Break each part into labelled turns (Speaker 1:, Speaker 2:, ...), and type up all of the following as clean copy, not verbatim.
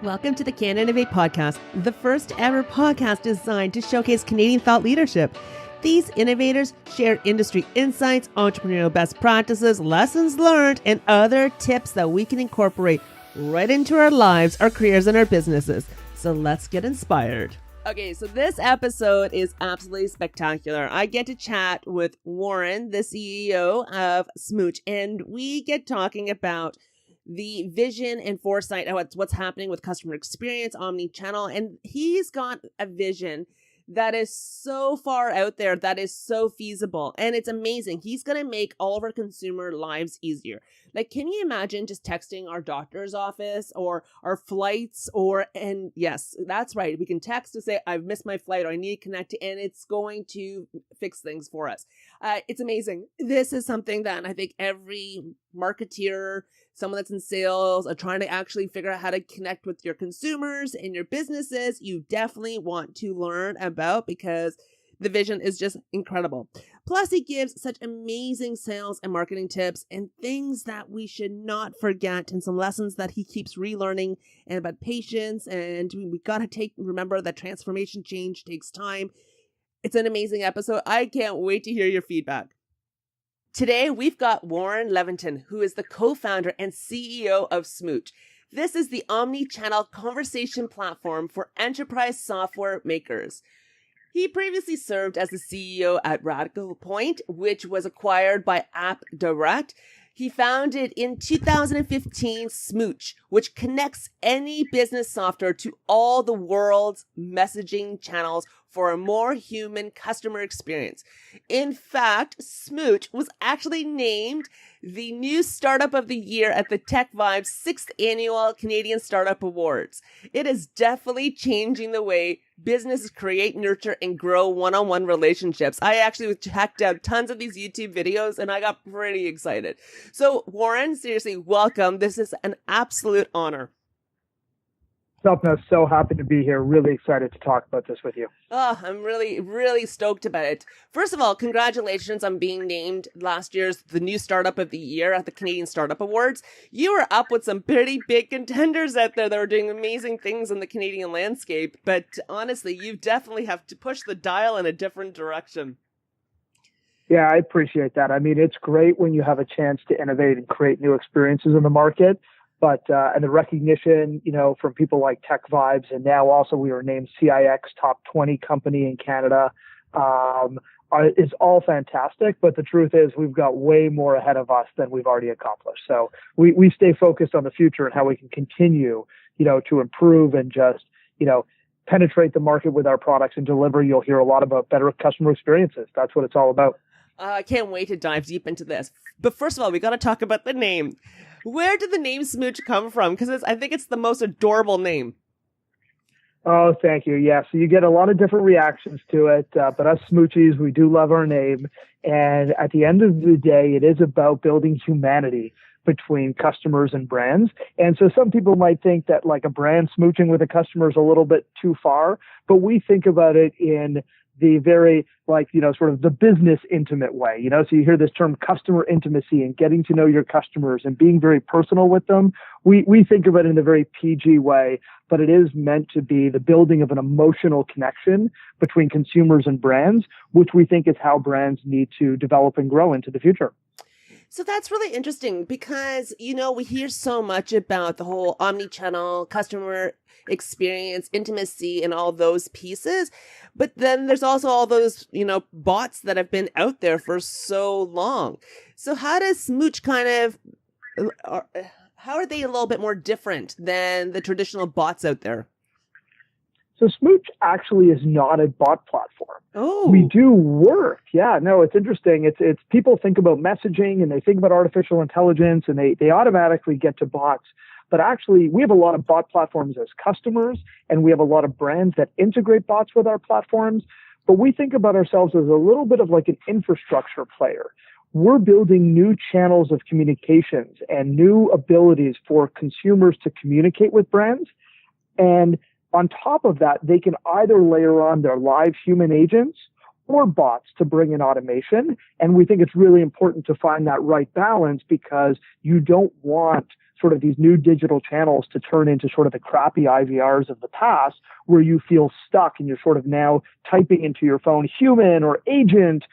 Speaker 1: Welcome to the Can Innovate podcast, the first ever podcast designed to showcase Canadian thought leadership. These innovators share industry insights, entrepreneurial best practices, lessons learned, and other tips that we can incorporate right into our lives, our careers, and our businesses. So let's get inspired. Okay, so this episode is absolutely spectacular. I get to chat with Warren, the CEO of Smooch, and we get talking about the vision and foresight of what's happening with customer experience, omni-channel, and he's got a vision that is so far out there, that is so feasible, and it's amazing. He's going to make all of our consumer lives easier. Like, can you imagine just texting our doctor's office or our flights and yes, that's right. We can text to say, I've missed my flight or I need to connect, and it's going to fix things for us. It's amazing. This is something that I think every marketeer, someone that's in sales, are trying to actually figure out how to connect with your consumers and your businesses, you definitely want to learn about, because the vision is just incredible. Plus, he gives such amazing sales and marketing tips and things that we should not forget, and some lessons that he keeps relearning, and about patience. And we got to remember that transformation change takes time. It's an amazing episode. I can't wait to hear your feedback. Today, we've got Warren Levitan, who is the co-founder and CEO of Smooch. This is the omni-channel conversation platform for enterprise software makers. He previously served as the CEO at Radical Point, which was acquired by AppDirect. He founded in 2015 Smooch, which connects any business software to all the world's messaging channels for a more human customer experience. In fact, Smooch was actually named the new Startup of the Year at the Tech Vibes 6th Annual Canadian Startup Awards. It is definitely changing the way businesses create, nurture, and grow one-on-one relationships. I actually checked out tons of these YouTube videos, and I got pretty excited. So, Warren, seriously, welcome. This is an absolute honor.
Speaker 2: I'm so happy to be here. Really excited to talk about this with you.
Speaker 1: Oh, I'm really, really stoked about it. First of all, congratulations on being named last year's the new Startup of the Year at the Canadian Startup Awards. You were up with some pretty big contenders out there that were doing amazing things in the Canadian landscape. But honestly, you definitely have to push the dial in a different direction.
Speaker 2: Yeah, I appreciate that. I mean, it's great when you have a chance to innovate and create new experiences in the market. But and the recognition, from people like Tech Vibes, and now also we were named CIX top 20 company in Canada, is all fantastic. But the truth is, we've got way more ahead of us than we've already accomplished. So we stay focused on the future and how we can continue, to improve and just, penetrate the market with our products and deliver. You'll hear a lot about better customer experiences. That's what it's all about.
Speaker 1: I can't wait to dive deep into this. But first of all, we got to talk about the name. Where did the name Smooch come from? Because I think it's the most adorable name.
Speaker 2: Oh, thank you. Yeah, so you get a lot of different reactions to it. But us Smoochies, we do love our name. And at the end of the day, it is about building humanity between customers and brands. And so some people might think that like a brand smooching with a customer is a little bit too far. But we think about it in the very sort of the business intimate way, so you hear this term customer intimacy and getting to know your customers and being very personal with them. We think of it in a very PG way, but it is meant to be the building of an emotional connection between consumers and brands, which we think is how brands need to develop and grow into the future.
Speaker 1: So that's really interesting because, we hear so much about the whole omni-channel customer experience, intimacy, and all those pieces. But then there's also all those, bots that have been out there for so long. So how does Smooch how are they a little bit more different than the traditional bots out there?
Speaker 2: So Smooch actually is not a bot platform.
Speaker 1: Oh,
Speaker 2: we do work. Yeah, no, it's interesting. It's people think about messaging and they think about artificial intelligence and they automatically get to bots. But actually, we have a lot of bot platforms as customers, and we have a lot of brands that integrate bots with our platforms. But we think about ourselves as a little bit of like an infrastructure player. We're building new channels of communications and new abilities for consumers to communicate with brands. And on top of that, they can either layer on their live human agents or bots to bring in automation. And we think it's really important to find that right balance, because you don't want sort of these new digital channels to turn into sort of the crappy IVRs of the past, where you feel stuck and you're sort of now typing into your phone, human or agent,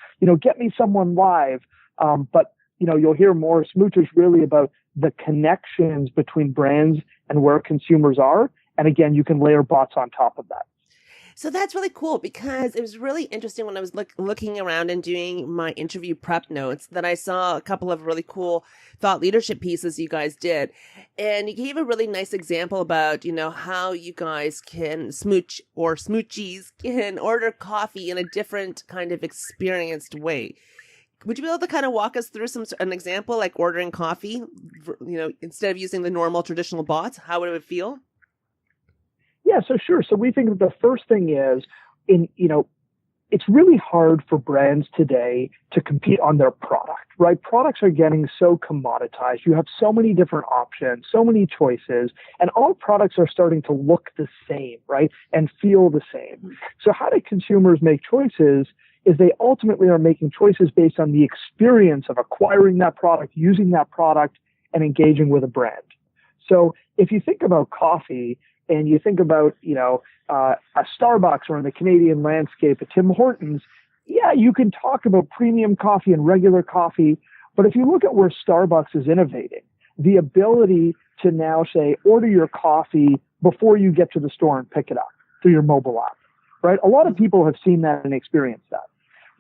Speaker 2: get me someone live. But you'll hear more. Smooch is really about the connections between brands and where consumers are. And again, you can layer bots on top of that.
Speaker 1: So that's really cool, because it was really interesting when I was looking around and doing my interview prep notes that I saw a couple of really cool thought leadership pieces you guys did. And you gave a really nice example about, how you guys can smooch or smoochies can order coffee in a different kind of experienced way. Would you be able to kind of walk us through an example, like ordering coffee, instead of using the normal traditional bots? How would it feel?
Speaker 2: Yeah, so sure. So we think that the first thing is, it's really hard for brands today to compete on their product, right? Products are getting so commoditized. You have so many different options, so many choices, and all products are starting to look the same, right? And feel the same. So how do consumers make choices? Is they ultimately are making choices based on the experience of acquiring that product, using that product, and engaging with a brand. So if you think about coffee, and you think about, a Starbucks, or in the Canadian landscape, a Tim Hortons, yeah, you can talk about premium coffee and regular coffee. But if you look at where Starbucks is innovating, the ability to now say, order your coffee before you get to the store and pick it up through your mobile app, right? A lot of people have seen that and experienced that.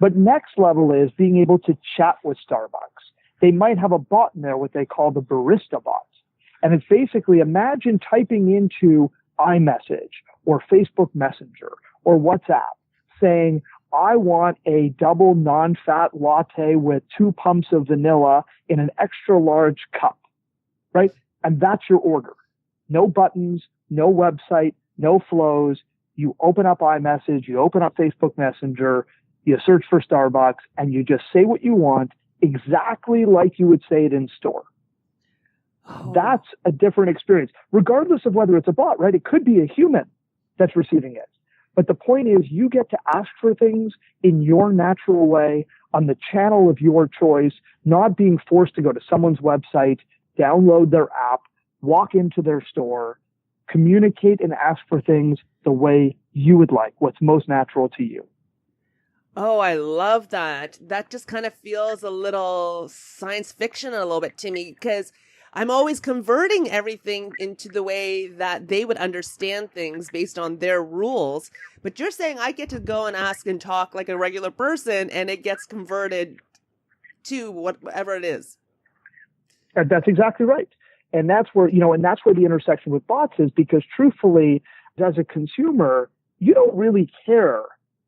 Speaker 2: But next level is being able to chat with Starbucks. They might have a bot in there, what they call the barista bot. And it's basically, imagine typing into iMessage or Facebook Messenger or WhatsApp saying, I want a double non-fat latte with 2 pumps of vanilla in an extra large cup, right? And that's your order. No buttons, no website, no flows. You open up iMessage, you open up Facebook Messenger, you search for Starbucks, and you just say what you want exactly like you would say it in store. Oh. That's a different experience, regardless of whether it's a bot, right? It could be a human that's receiving it. But the point is, you get to ask for things in your natural way on the channel of your choice, not being forced to go to someone's website, download their app, walk into their store, communicate and ask for things the way you would like, what's most natural to you.
Speaker 1: Oh, I love that. That just kind of feels a little science fiction a little bit to me, because I'm always converting everything into the way that they would understand things based on their rules. But you're saying I get to go and ask and talk like a regular person, and it gets converted to whatever it is.
Speaker 2: That's exactly right. And that's where, that's where the intersection with bots is, because truthfully, as a consumer, you don't really care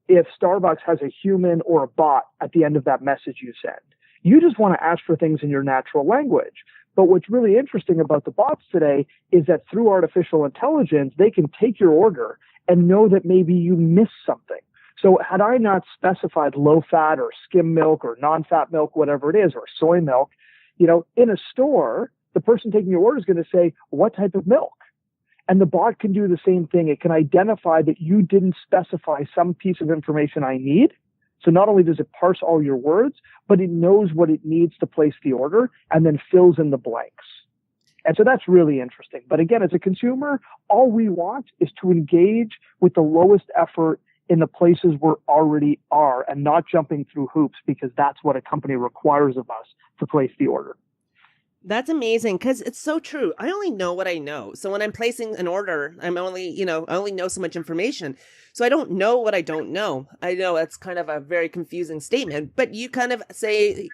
Speaker 2: if Starbucks has a human or a bot at the end of that message you send. You just want to ask for things in your natural language. But what's really interesting about the bots today is that through artificial intelligence, they can take your order and know that maybe you missed something. So had I not specified low fat or skim milk or non-fat milk, whatever it is, or soy milk, in a store, the person taking your order is going to say, what type of milk? And the bot can do the same thing. It can identify that you didn't specify some piece of information I need. So not only does it parse all your words, but it knows what it needs to place the order and then fills in the blanks. And so that's really interesting. But again, as a consumer, all we want is to engage with the lowest effort in the places we already are and not jumping through hoops, because that's what a company requires of us to place the order.
Speaker 1: That's amazing, because it's so true. I only know what I know. So when I'm placing an order, I only know so much information. So I don't know what I don't know. I know that's kind of a very confusing statement, but you kind of say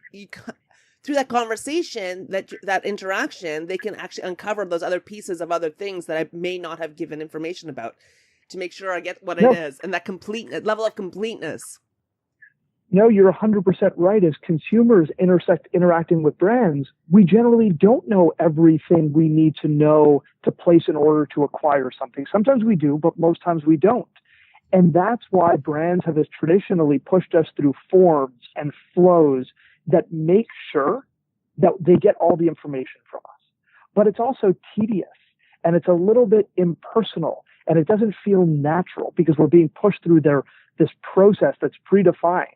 Speaker 1: through that conversation, that interaction, they can actually uncover those other pieces of other things that I may not have given information about, to make sure I get what it is, and that level of completeness.
Speaker 2: No, you're 100% right. As consumers interacting with brands, we generally don't know everything we need to know to place an order to acquire something. Sometimes we do, but most times we don't. And that's why brands have traditionally pushed us through forms and flows that make sure that they get all the information from us. But it's also tedious, and it's a little bit impersonal. And it doesn't feel natural because we're being pushed through this process that's predefined,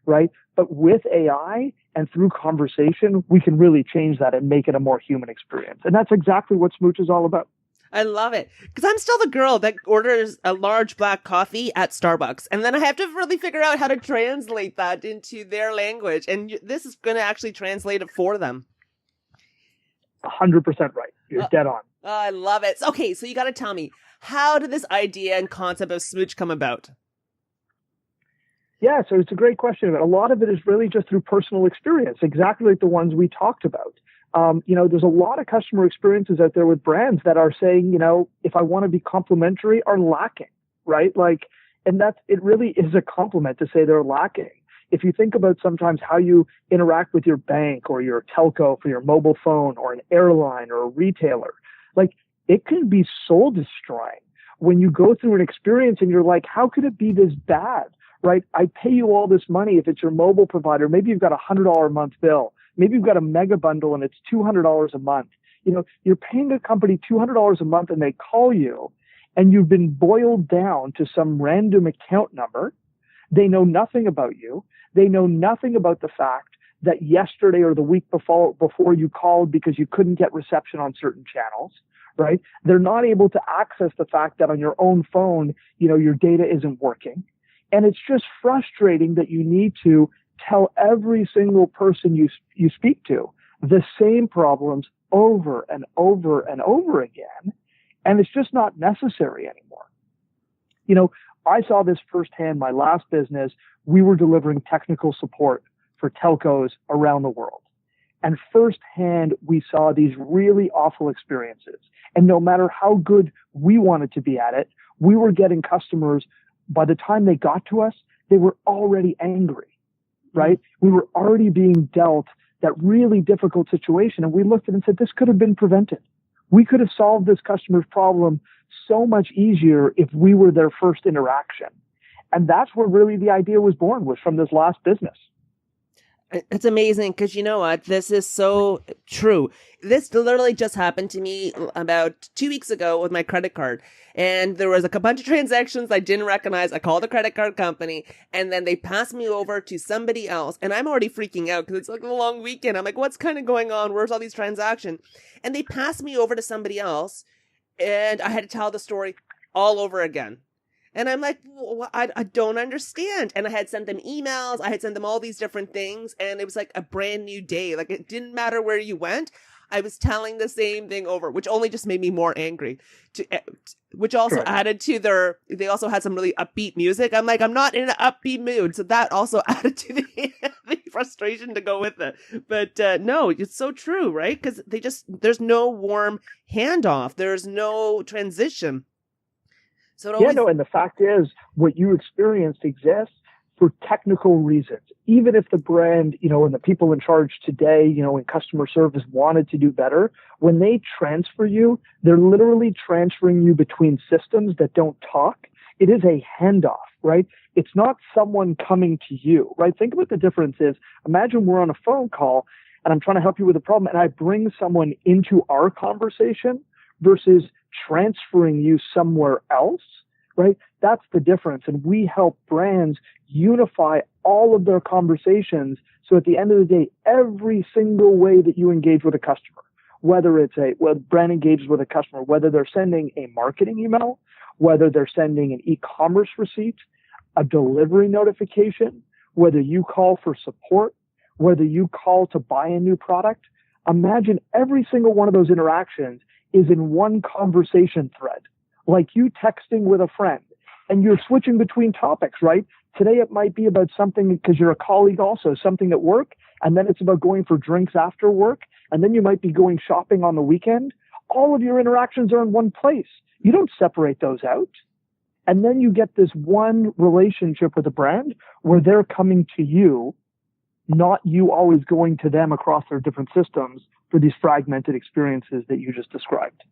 Speaker 2: right? But with AI and through conversation, we can really change that and make it a more human experience. And that's exactly what Smooch is all about.
Speaker 1: I love it. Because I'm still the girl that orders a large black coffee at Starbucks. And then I have to really figure out how to translate that into their language. And this is going to actually translate it for them.
Speaker 2: 100% right. You're dead on.
Speaker 1: I love it. Okay, so you got to tell me, how did this idea and concept of Smooch come about?
Speaker 2: Yeah, so it's a great question. A lot of it is really just through personal experience, exactly like the ones we talked about. There's a lot of customer experiences out there with brands that are saying, if I want to be complimentary, are lacking, right? And it really is a compliment to say they're lacking. If you think about sometimes how you interact with your bank or your telco for your mobile phone or an airline or a retailer, it can be soul destroying when you go through an experience and you're like, how could it be this bad, right? I pay you all this money if it's your mobile provider. Maybe you've got $100 a month bill. Maybe you've got a mega bundle and it's $200 a month. You're paying a company $200 a month and they call you and you've been boiled down to some random account number. They know nothing about you. They know nothing about the fact that yesterday or the week before you called because you couldn't get reception on certain channels, right? They're not able to access the fact that on your own phone, your data isn't working. And it's just frustrating that you need to tell every single person you speak to the same problems over and over and over again. And it's just not necessary anymore. I saw this firsthand. My last business, we were delivering technical support for telcos around the world. And firsthand, we saw these really awful experiences. And no matter how good we wanted to be at it, we were getting customers, by the time they got to us, they were already angry. Right? We were already being dealt that really difficult situation. And we looked at it and said, this could have been prevented. We could have solved this customer's problem so much easier if we were their first interaction. And that's where really the idea was born, was from this last business.
Speaker 1: It's amazing because you know what? This is so true. This literally just happened to me about 2 weeks ago with my credit card. And there was a bunch of transactions I didn't recognize. I called the credit card company and then they passed me over to somebody else. And I'm already freaking out because it's like a long weekend. I'm like, what's kind of going on? Where's all these transactions? And they passed me over to somebody else and I had to tell the story all over again. And I'm like, well, I don't understand. And I had sent them emails. I had sent them all these different things. And it was like a brand new day. Like it didn't matter where you went. I was telling the same thing over, which only just made me more angry. Which also added to they also had some really upbeat music. I'm like, I'm not in an upbeat mood. So that also added to the frustration to go with it. But no, it's so true, right? Because there's no warm handoff. There's no transition. So
Speaker 2: and the fact is, what you experienced exists for technical reasons. Even if the brand, and the people in charge today, in customer service wanted to do better, when they transfer you, they're literally transferring you between systems that don't talk. It is a handoff, right? It's not someone coming to you, right? Think about the difference is, imagine we're on a phone call and I'm trying to help you with a problem and I bring someone into our conversation versus transferring you somewhere else, right? That's the difference. And we help brands unify all of their conversations. So at the end of the day, every single way that you engage with a customer, whether it's brand engages with a customer, whether they're sending a marketing email, whether they're sending an e-commerce receipt, a delivery notification, whether you call for support, whether you call to buy a new product, imagine every single one of those interactions is in one conversation thread, like you texting with a friend, and you're switching between topics, right? Today it might be about something because you're a colleague also, something at work, and then it's about going for drinks after work, and then you might be going shopping on the weekend. All of your interactions are in one place. You don't separate those out. And then you get this one relationship with a brand where they're coming to you, not you always going to them across their different systems for these fragmented experiences that you just described.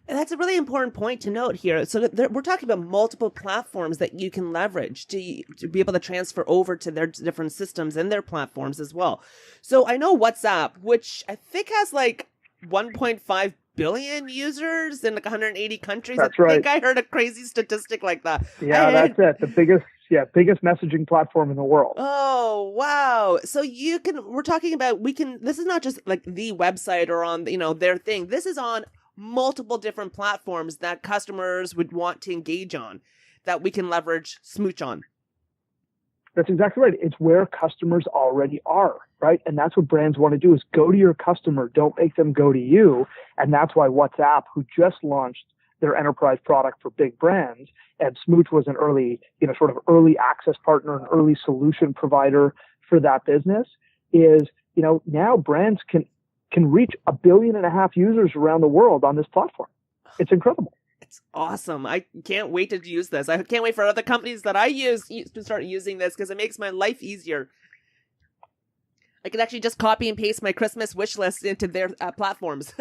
Speaker 1: And that's a really important point to note here. So we're talking about multiple platforms that you can leverage to be able to transfer over to their different systems and their platforms as well. So I know WhatsApp, which I think has like 1.5 billion users in like 180 countries.
Speaker 2: That's
Speaker 1: I think
Speaker 2: right.
Speaker 1: I heard a crazy statistic like that.
Speaker 2: Yeah, that's it. The biggest messaging platform in the world.
Speaker 1: Oh, wow. So we're talking about, this is not just like the website or on, their thing. This is on multiple different platforms that customers would want to engage on, that we can leverage Smooch on.
Speaker 2: That's exactly right. It's where customers already are, right? And that's what brands want to do, is go to your customer. Don't make them go to you. And that's why WhatsApp, who just launched their enterprise product for big brands, and Smooch was an early, sort of early access partner, an early solution provider for that business, is, now brands can reach 1.5 billion users around the world on this platform. It's incredible.
Speaker 1: It's awesome. I can't wait to use this. I can't wait for other companies that I use to start using this, because it makes my life easier. I can actually just copy and paste my Christmas wish list into their platforms.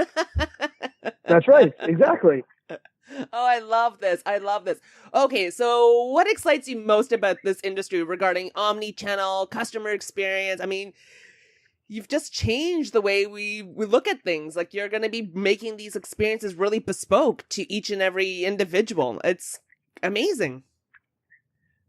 Speaker 2: That's right. Exactly.
Speaker 1: Oh, I love this. I love this. Okay, so what excites you most about this industry regarding omni-channel customer experience? I mean, you've just changed the way we look at things. Like, you're going to be making these experiences really bespoke to each and every individual. It's amazing.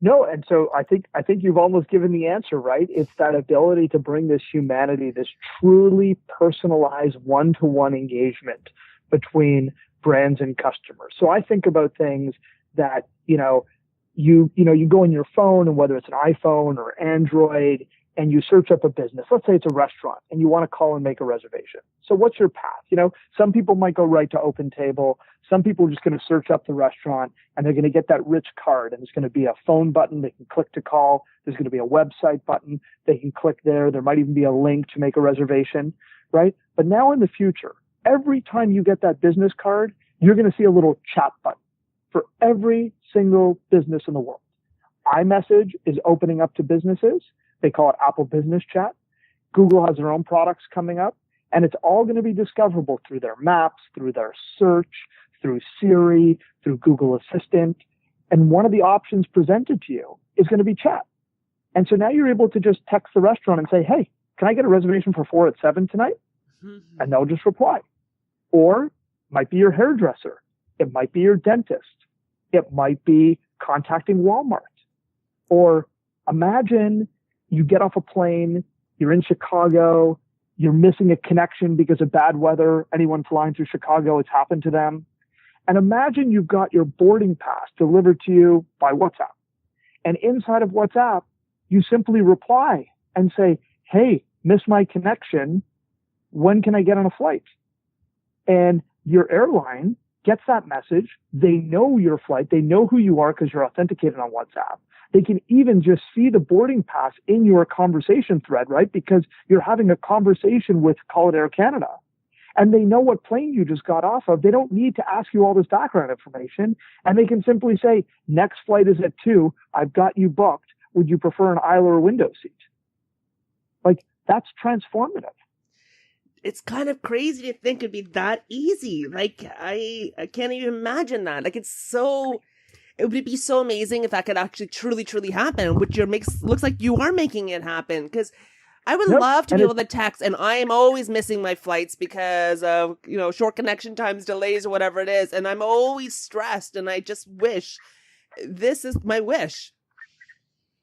Speaker 2: No, and so I think you've almost given the answer, right? It's that ability to bring this humanity, this truly personalized one-to-one engagement between brands and customers. So I think about things that, you go on your phone, and whether it's an iPhone or Android, and you search up a business. Let's say it's a restaurant and you want to call and make a reservation. So what's your path? Some people might go right to OpenTable. Some people are just going to search up the restaurant, and they're going to get that rich card, and there's going to be a phone button they can click to call. There's going to be a website button they can click there. There might even be a link to make a reservation, right? But now in the future, every time you get that business card, you're going to see a little chat button for every single business in the world. iMessage is opening up to businesses. They call it Apple Business Chat. Google has their own products coming up, and it's all going to be discoverable through their maps, through their search, through Siri, through Google Assistant. And one of the options presented to you is going to be chat. And so now you're able to just text the restaurant and say, hey, can I get a reservation for 4 at 7 tonight? Mm-hmm. And they'll just reply. Or it might be your hairdresser. It might be your dentist. It might be contacting Walmart. Or imagine you get off a plane, you're in Chicago, you're missing a connection because of bad weather. Anyone flying through Chicago, it's happened to them. And imagine you've got your boarding pass delivered to you by WhatsApp. And inside of WhatsApp, you simply reply and say, hey, missed my connection. When can I get on a flight? And your airline gets that message. They know your flight. They know who you are because you're authenticated on WhatsApp. They can even just see the boarding pass in your conversation thread, right? Because you're having a conversation with, call it Air Canada. And they know what plane you just got off of. They don't need to ask you all this background information. And they can simply say, next flight is at 2. I've got you booked. Would you prefer an aisle or a window seat? Like, that's transformative.
Speaker 1: It's kind of crazy to think it'd be that easy. Like, I can't even imagine that. Like, it would be so amazing if that could actually truly happen, which looks like you are making it happen. Because I would love to be able to text, and I am always missing my flights because of, short connection times, delays, or whatever it is. And I'm always stressed, and I just wish, this is my wish.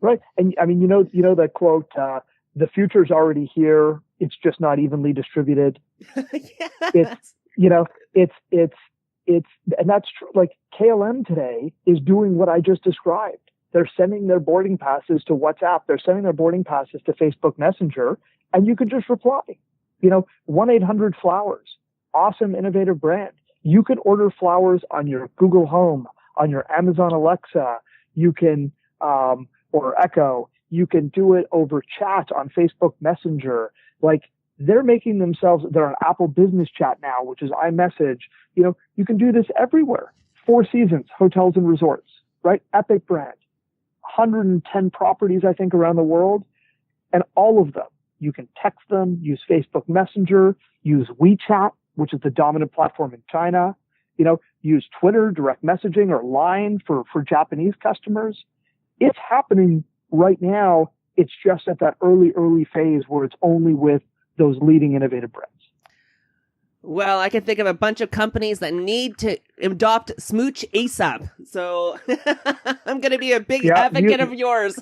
Speaker 2: Right. And I mean, you know that quote, the future's already here. It's just not evenly distributed.
Speaker 1: Yes.
Speaker 2: And that's true. Like, KLM today is doing what I just described. They're sending their boarding passes to WhatsApp. They're sending their boarding passes to Facebook Messenger, and you could just reply. 1-800-Flowers, awesome, innovative brand. You could order flowers on your Google Home, on your Amazon Alexa. You can, or Echo. You can do it over chat on Facebook Messenger. Like, they're making themselves, they're on Apple Business Chat now, which is iMessage. You can do this everywhere. Four Seasons, hotels and resorts, right? Epic brand. 110 properties, I think, around the world. And all of them, you can text them, use Facebook Messenger, use WeChat, which is the dominant platform in China. Use Twitter, direct messaging, or Line for Japanese customers. It's happening right now. It's just at that early phase where it's only with those leading innovative brands.
Speaker 1: Well, I can think of a bunch of companies that need to adopt Smooch ASAP. So I'm going to be a big advocate of yours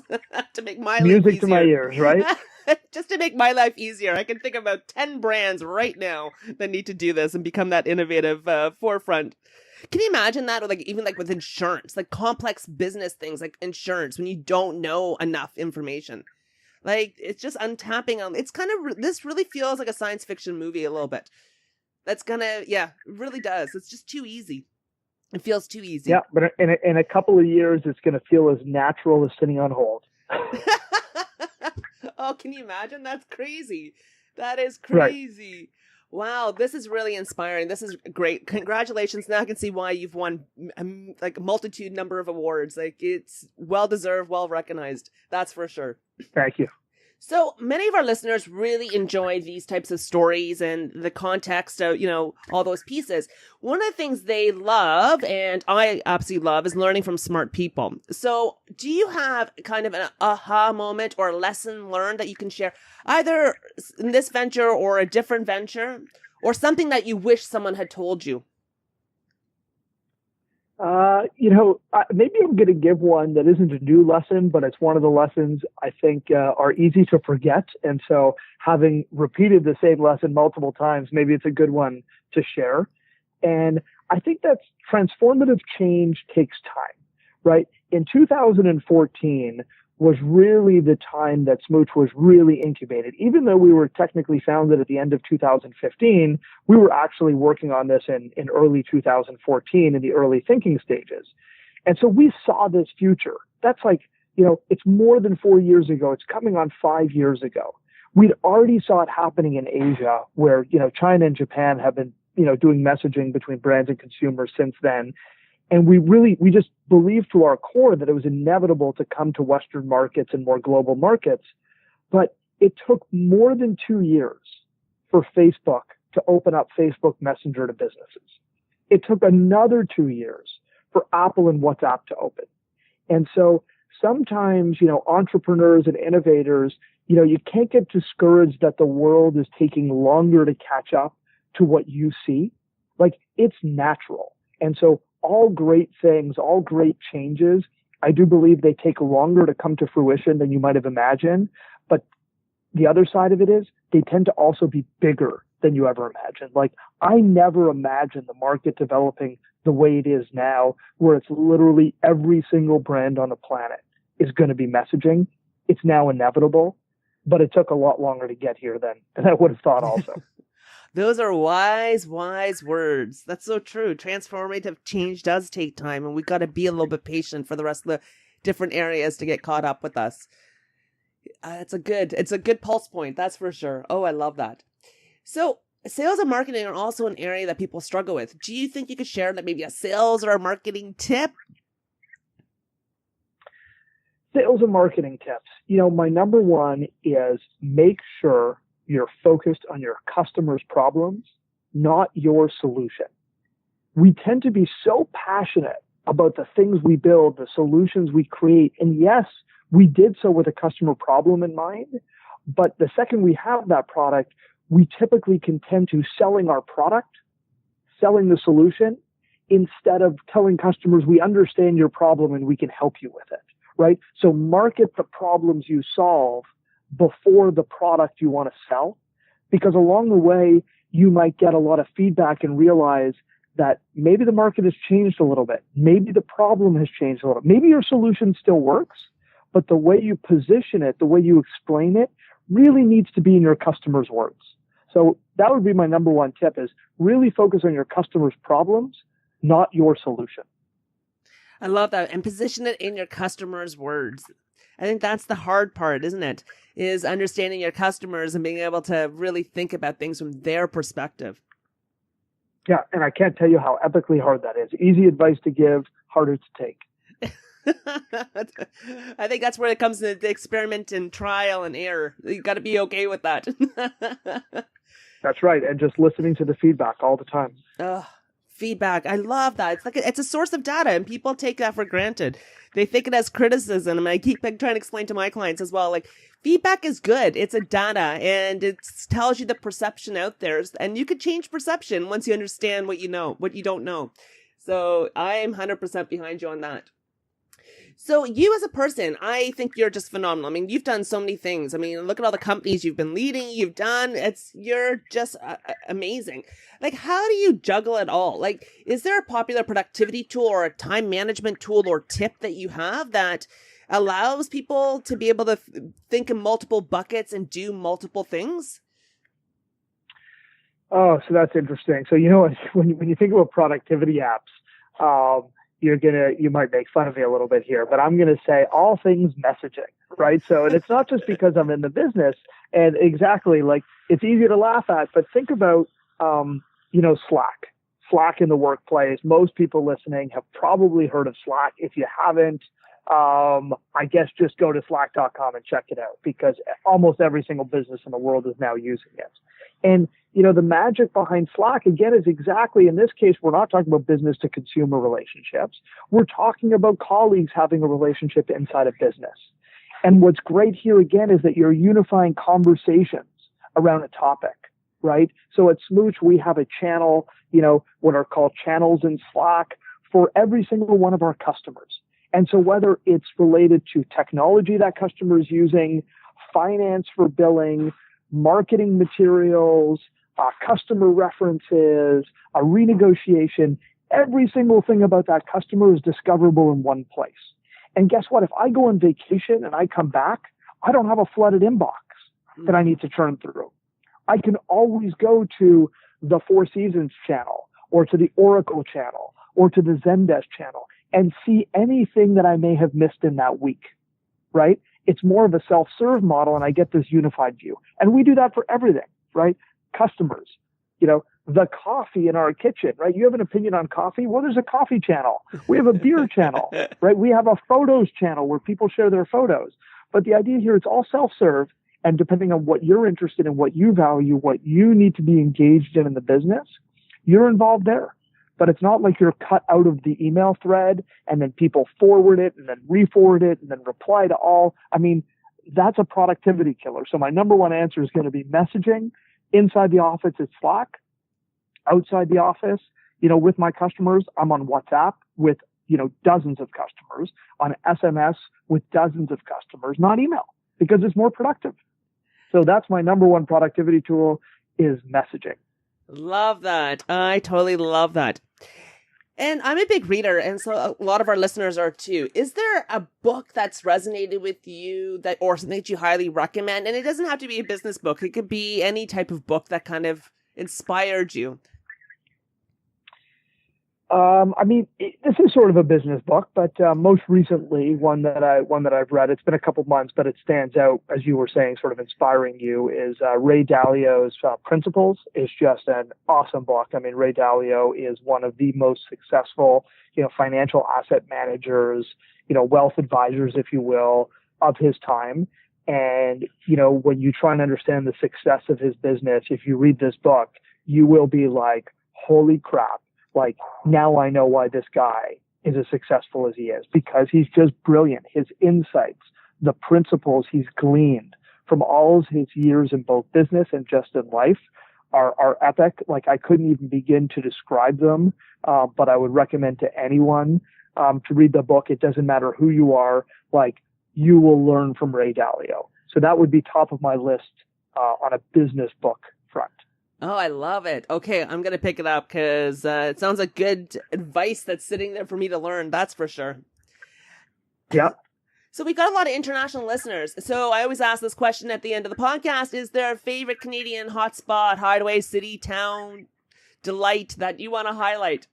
Speaker 1: to make my life easier.
Speaker 2: Music to my ears, right?
Speaker 1: Just to make my life easier. I can think of about 10 brands right now that need to do this and become that innovative forefront. Can you imagine that? Or like even like with insurance, like complex business things like insurance when you don't know enough information. Like it's just untapping on, it's kind of, this really feels like a science fiction movie a little bit. That's gonna, it really does. It's just too easy. It feels too easy.
Speaker 2: Yeah, but in a couple of years, it's going to feel as natural as sitting on hold.
Speaker 1: Oh, can you imagine? That's crazy. That is crazy. Right. Wow, this is really inspiring. This is great. Congratulations. Now I can see why you've won like a multitude number of awards. Like it's well-deserved, well-recognized. That's for sure.
Speaker 2: Thank you.
Speaker 1: So many of our listeners really enjoy these types of stories and the context of, all those pieces. One of the things they love, and I absolutely love, is learning from smart people. So do you have kind of an aha moment or a lesson learned that you can share, either in this venture or a different venture, or something that you wish someone had told you?
Speaker 2: Maybe I'm going to give one that isn't a new lesson, but it's one of the lessons I think are easy to forget. And so having repeated the same lesson multiple times, maybe it's a good one to share. And I think that transformative change takes time, right? In 2014 was really the time that Smooch was really incubated. Even though we were technically founded at the end of 2015, we were actually working on this in early 2014 in the early thinking stages. And so we saw this future. That's like, it's more than 4 years ago. It's coming on 5 years ago. We'd already saw it happening in Asia where, China and Japan have been, doing messaging between brands and consumers since then. And we just believed to our core that it was inevitable to come to Western markets and more global markets. But it took more than 2 years for Facebook to open up Facebook Messenger to businesses. It took another 2 years for Apple and WhatsApp to open. And so sometimes, entrepreneurs and innovators, you can't get discouraged that the world is taking longer to catch up to what you see. Like, it's natural. And so all great things, all great changes, I do believe they take longer to come to fruition than you might have imagined. But the other side of it is they tend to also be bigger than you ever imagined. Like, I never imagined the market developing the way it is now, where it's literally every single brand on the planet is going to be messaging. It's now inevitable, but it took a lot longer to get here than I would have thought also.
Speaker 1: Those are wise words. That's so true. Transformative change does take time, and we got to be a little bit patient for the rest of the different areas to get caught up with us. It's a good pulse point. That's for sure. Oh, I love that. So sales and marketing are also an area that people struggle with. Do you think you could share that maybe a sales or a marketing tip?
Speaker 2: Sales and marketing tips. My number one is make sure you're focused on your customers' problems, not your solution. We tend to be so passionate about the things we build, the solutions we create. And yes, we did so with a customer problem in mind. But the second we have that product, we typically can tend to selling our product, selling the solution, instead of telling customers, we understand your problem and we can help you with it, right? So market the problems you solve before the product you want to sell, because along the way, you might get a lot of feedback and realize that maybe the market has changed a little bit. Maybe the problem has changed a little. Maybe your solution still works, but the way you position it, the way you explain it, really needs to be in your customer's words. So that would be my number one tip, is really focus on your customer's problems, not your solution.
Speaker 1: I love that. And position it in your customer's words. I think that's the hard part, isn't it? Is understanding your customers and being able to really think about things from their perspective.
Speaker 2: Yeah, and I can't tell you how epically hard that is. Easy advice to give, harder to take.
Speaker 1: I think that's where it comes to the experiment and trial and error. You got to be okay with that.
Speaker 2: That's right. And just listening to the feedback all the time.
Speaker 1: feedback. I love that. It's like it's a source of data, and people take that for granted. They think it as criticism, and I keep trying to explain to my clients as well. Like, feedback is good. It's a data, and it tells you the perception out there, and you could change perception once you understand what you know, what you don't know. So I'm 100% behind you on that. So you as a person, I think you're just phenomenal. I mean, you've done so many things. I mean, look at all the companies you've been leading, you're just amazing. Like, how do you juggle it all? Like, is there a popular productivity tool or a time management tool or tip that you have that allows people to be able to think in multiple buckets and do multiple things?
Speaker 2: Oh, so that's interesting. So, when you think about productivity apps, you might make fun of me a little bit here, but I'm going to say all things messaging, right? So, and it's not just because I'm in the business, and exactly, like, it's easy to laugh at, but think about, Slack in the workplace. Most people listening have probably heard of Slack. If you haven't, I guess just go to slack.com and check it out, because almost every single business in the world is now using it. And, the magic behind Slack, again, is exactly, in this case, we're not talking about business to consumer relationships. We're talking about colleagues having a relationship inside a business. And what's great here, again, is that you're unifying conversations around a topic, right? So at Smooch, we have a channel, what are called channels in Slack for every single one of our customers. And so whether it's related to technology that customer is using, finance for billing, marketing materials, customer references, a renegotiation, every single thing about that customer is discoverable in one place. And guess what? If I go on vacation and I come back, I don't have a flooded inbox that I need to churn through. I can always go to the Four Seasons channel, or to the Oracle channel, or to the Zendesk channel, and see anything that I may have missed in that week, right? It's more of a self-serve model, and I get this unified view. And we do that for everything, right? Customers, the coffee in our kitchen, right? You have an opinion on coffee? Well, there's a coffee channel. We have a beer channel, right? We have a photos channel where people share their photos. But the idea here, it's all self-serve. And depending on what you're interested in, what you value, what you need to be engaged in the business, you're involved there. But it's not like you're cut out of the email thread and then people forward it and then re-forward it and then reply to all. I mean, that's a productivity killer. So my number one answer is going to be messaging. Inside the office, it's Slack. Outside the office, with my customers, I'm on WhatsApp with, dozens of customers, on SMS with dozens of customers, not email, because it's more productive. So that's my number one productivity tool, is messaging.
Speaker 1: Love that. I totally love that. And I'm a big reader, and so a lot of our listeners are too. Is there a book that's resonated with you or something that you highly recommend? And it doesn't have to be a business book. It could be any type of book that kind of inspired you.
Speaker 2: This is sort of a business book, but most recently one that I've read. It's been a couple months, but it stands out, as you were saying, sort of inspiring you. Is Ray Dalio's Principles. Is just an awesome book. I mean, Ray Dalio is one of the most successful, financial asset managers, wealth advisors, if you will, of his time. And when you try and understand the success of his business, if you read this book, you will be like, holy crap. Like, now I know why this guy is as successful as he is, because he's just brilliant. His insights, the principles he's gleaned from all of his years in both business and just in life are epic. Like, I couldn't even begin to describe them, but I would recommend to anyone to read the book. It doesn't matter who you are. Like, you will learn from Ray Dalio. So that would be top of my list on a business book front.
Speaker 1: Oh, I love it. Okay, I'm going to pick it up because it sounds like good advice that's sitting there for me to learn. That's for sure.
Speaker 2: Yeah.
Speaker 1: So we got a lot of international listeners. So I always ask this question at the end of the podcast. Is there a favorite Canadian hotspot, hideaway, city, town, delight that you want to highlight?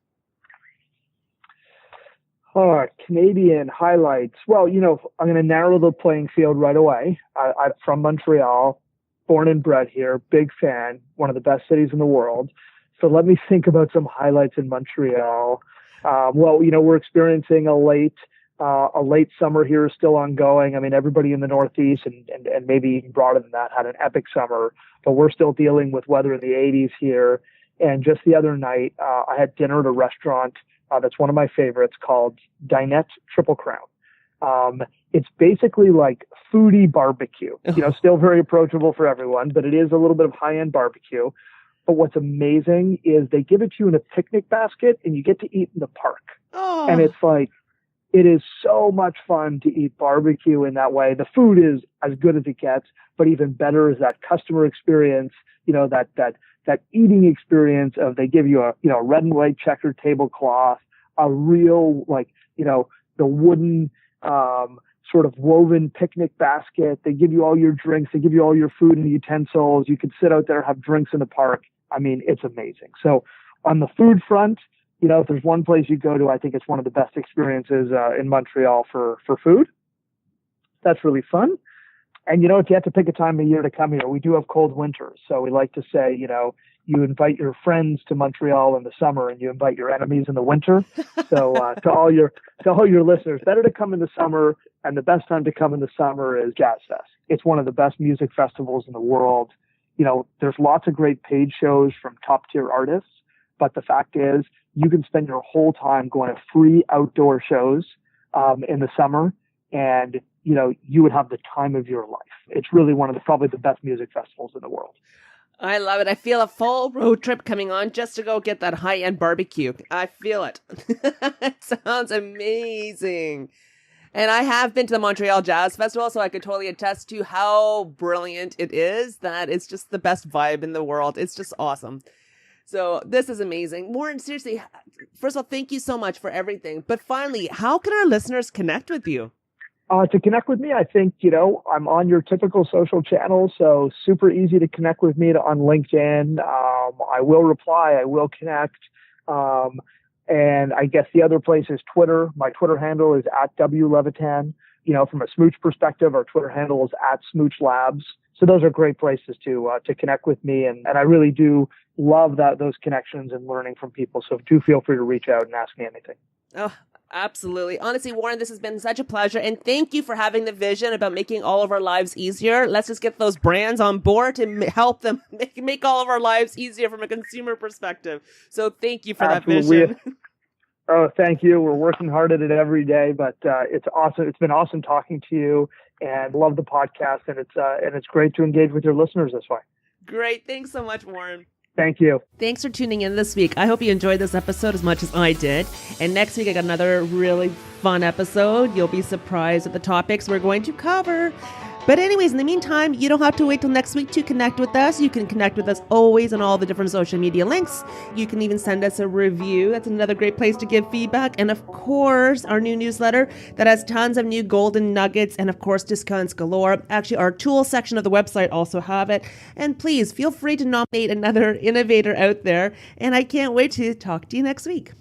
Speaker 2: Oh, Canadian highlights. Well, I'm going to narrow the playing field right away. I'm from Montreal. Born and bred here, big fan, one of the best cities in the world. So let me think about some highlights in Montreal. We're experiencing a late summer here, still ongoing. I mean, everybody in the Northeast and maybe even broader than that had an epic summer, but we're still dealing with weather in the 80s here. And just the other night, I had dinner at a restaurant that's one of my favorites called Dinette Triple Crown. It's basically like foodie barbecue, still very approachable for everyone, but it is a little bit of high-end barbecue. But what's amazing is they give it to you in a picnic basket and you get to eat in the park.
Speaker 1: Oh.
Speaker 2: And it's like, it is so much fun to eat barbecue in that way. The food is as good as it gets, but even better is that customer experience, that eating experience of they give you a red and white checkered tablecloth, a real the wooden sort of woven picnic basket. They give you all your drinks, they give you all your food and utensils. You can sit out there, have drinks in the park. I mean, it's amazing. So on the food front, if there's one place you go to, I think it's one of the best experiences in Montreal for food. That's really fun. And, if you have to pick a time of year to come here, we do have cold winters. So we like to say, you invite your friends to Montreal in the summer and you invite your enemies in the winter. So to all your listeners, better to come in the summer. And the best time to come in the summer is Jazz Fest. It's one of the best music festivals in the world. There's lots of great paid shows from top tier artists. But the fact is, you can spend your whole time going to free outdoor shows in the summer, and you would have the time of your life. It's really one of probably the best music festivals in the world.
Speaker 1: I love it. I feel a full road trip coming on just to go get that high-end barbecue. I feel it. It sounds amazing. And I have been to the Montreal Jazz Festival, so I could totally attest to how brilliant it is, that it's just the best vibe in the world. It's just awesome. So this is amazing. Warren, seriously, first of all, thank you so much for everything. But finally, how can our listeners connect with you?
Speaker 2: To connect with me, I think, I'm on your typical social channels, so super easy to connect with me on LinkedIn. I will reply. I will connect. And I guess the other place is Twitter. My Twitter handle is @WLevitan. From a Smooch perspective, our Twitter handle is @Smooch Labs. So those are great places to connect with me. And I really do love those connections and learning from people. So do feel free to reach out and ask me anything.
Speaker 1: Oh, absolutely. Honestly, Warren, this has been such a pleasure. And thank you for having the vision about making all of our lives easier. Let's just get those brands on board to help them make all of our lives easier from a consumer perspective. So thank you for that vision.
Speaker 2: Oh, thank you. We're working hard at it every day, but it's awesome. It's been awesome talking to you, and love the podcast. And it's great to engage with your listeners this way.
Speaker 1: Great. Thanks so much, Warren.
Speaker 2: Thank you.
Speaker 1: Thanks for tuning in this week. I hope you enjoyed this episode as much as I did. And next week, I got another really fun episode. You'll be surprised at the topics we're going to cover. But anyways, in the meantime, you don't have to wait till next week to connect with us. You can connect with us always on all the different social media links. You can even send us a review. That's another great place to give feedback. And of course, our new newsletter that has tons of new golden nuggets and of course, discounts galore. Actually, our tools section of the website also have it. And please feel free to nominate another innovator out there. And I can't wait to talk to you next week.